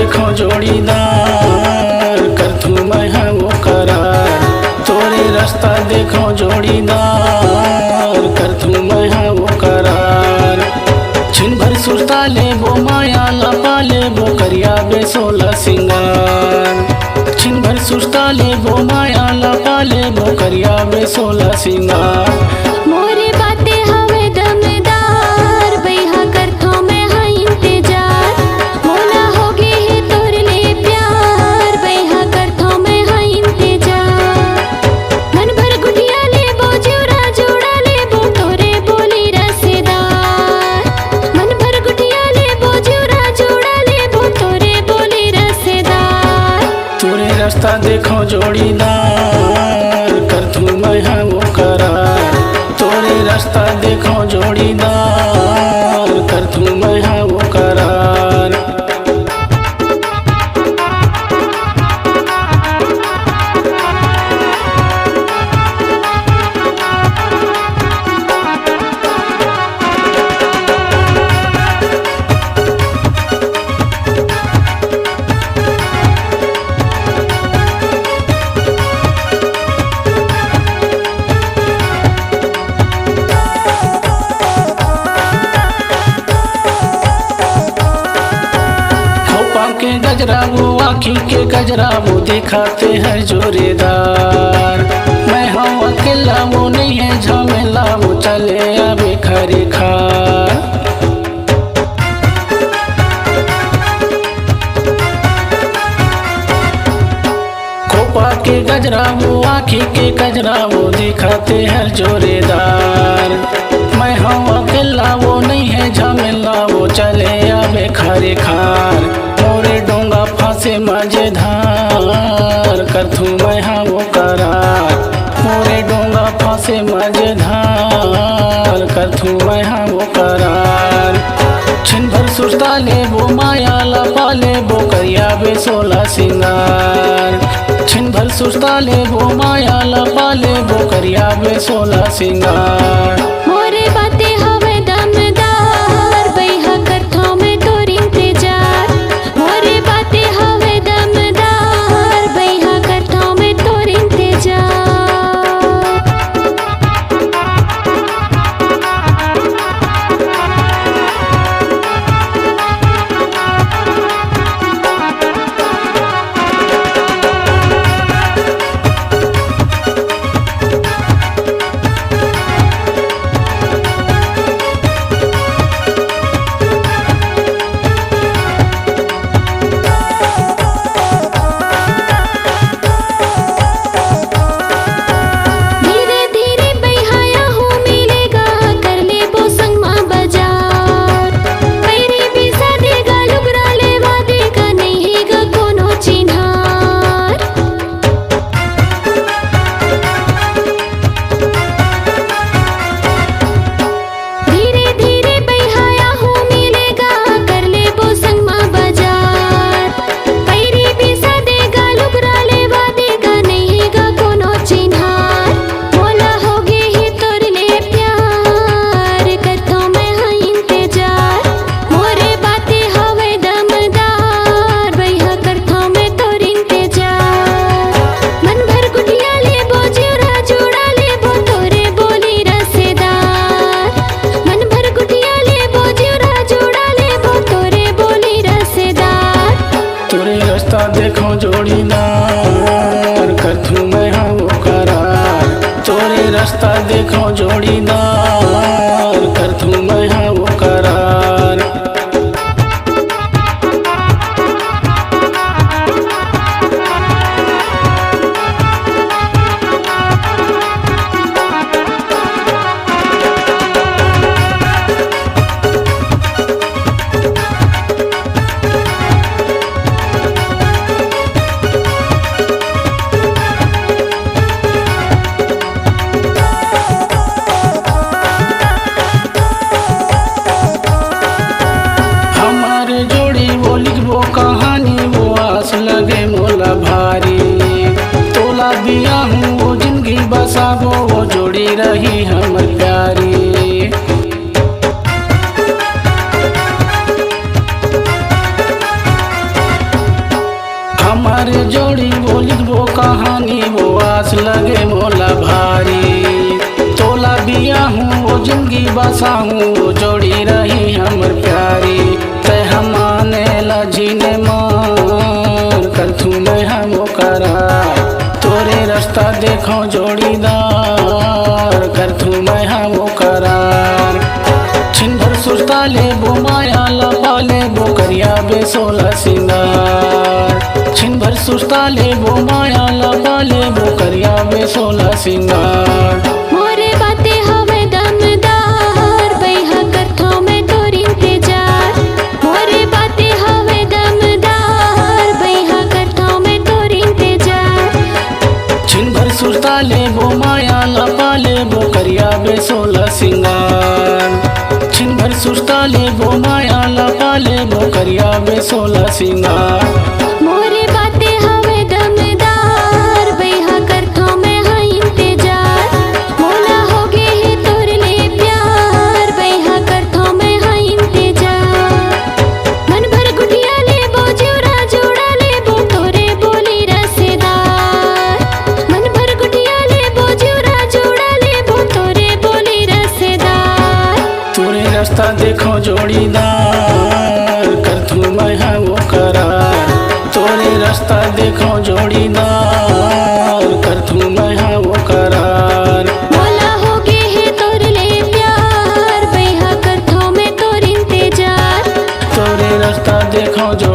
देखो जोड़ीदार करथू मैं है वो करार। तोरे रास्ता देखो जोड़ीदार करथू मैं है वो करार। छिन भर सुरता ले वो माया लपा ले वो करिया बे सोला सिंगार। छिन भर सुरता ले वो माया लपा ले वो करिया बे सोला सिंगार। मोरे बातें हवे दमदार बैहा करथो मैं हाँ इंतजार। मोला होगे है तोर ले प्यार बैहा करथो मैं हाँ इंतजार। मन भर गुटिया ले बो जोरा जोड़ा ले बो तोरे बोली रसेदार। मन भर गुटिया ले बो जोरा जोड़ा ले बो तोरे बोली रसेदार। तोरे रास्ता देखो जोड़ीदार करथू मैं है वो करार। तोरे रास्ता देखो जोड़ीदार करथू मैं है वो करार। के गजरा वो आँखी के गजरा वो दिखाते हैं जोरेदार। मैं हूँ अकेला वो नहीं है झमेला वो चले आवे खरे खार। खोपा के गजरा वो आँखी के गजरा वो दिखाते हैं जोरेदार। मैं हूँ अकेला वो नहीं है झमेला वो चले आवे खरे खार। मोरे डोंगा फांसे मजेधार करथू मैं हाँ वो करार। मोरे डोंगा फांसे मजेधार करथू मैं हाँ वो करार। छिन भर सुरता ले वो माया लपा ले वो करिया बे सोला सिंगार। छिन भर सुरता ले वो माया लपा ले वो करिया बे सोला सिंगार। मोरे बातें हवे दमदार बैहा करथो मैं तोर इंतजार। मोरे बातें हवे दमदार बैहा करथो मैं तोर इंतजार। देखो जोड़ीदार करथू मैं हाँ वो करार। तोरे रास्ता देखो जोड़ीदार करथू मैं हाँ वो करार। बसाबो वो जोड़ी रही हम प्यारी। तोहरे जोड़ी वो लिखबो कहानी वो आस लगे मोला भारी तोला बिया हूँ वो जिंदगी बसा हूँ वो जोड़ी रही हमर प्यारी तय हम आने लजीने मार कर तू मैं हम वो करार तोरे रास्ता देखो जोड़ीदार कर तू मैं हम वो करार छिन भर सुस्ता ले बो माया लपा ले बो करिया बेसोला सिंगार छिन भर सुस्ता ले बो माया लपा ले बो करिया बेसोला सिंगार मोरे बातें हवे दमदार बैहा करथो मैं तोर इंतजार मोरे बातें हवे दमदार बैहा करथो मैं तोर इंतजार छिन भर सुस्ता ले बो माया लपा ले बो करिया बेसोला सिंगार छिन भर सुस्ता ले बो माया लपा ले बो करिया बेसोला सिंगार मोरे बातें हवे दमदार बैहा करथो मैं हाँ इंतजार मोला होगे है तोर ले प्यार बैहा करथो मैं हाँ इंतजार मन भर गुटिया ले बो जोड़ा जोड़ा ले बो तोरे बोली रसेदार मन भर गुटिया ले बो जोड़ा जोड़ा ले बो तोरे बोली रसेदार तोरे रास्ता देखो जोड़ीदार कर तू मैं हाँ वो करार तोरे रास्ता देखो जोड़ीदार कर तू मैं हाँ वो करार मोला होगे है तोर ले प्यार बैहा करथो मैं तोर इंतजार तोरे रास्ता देखो जो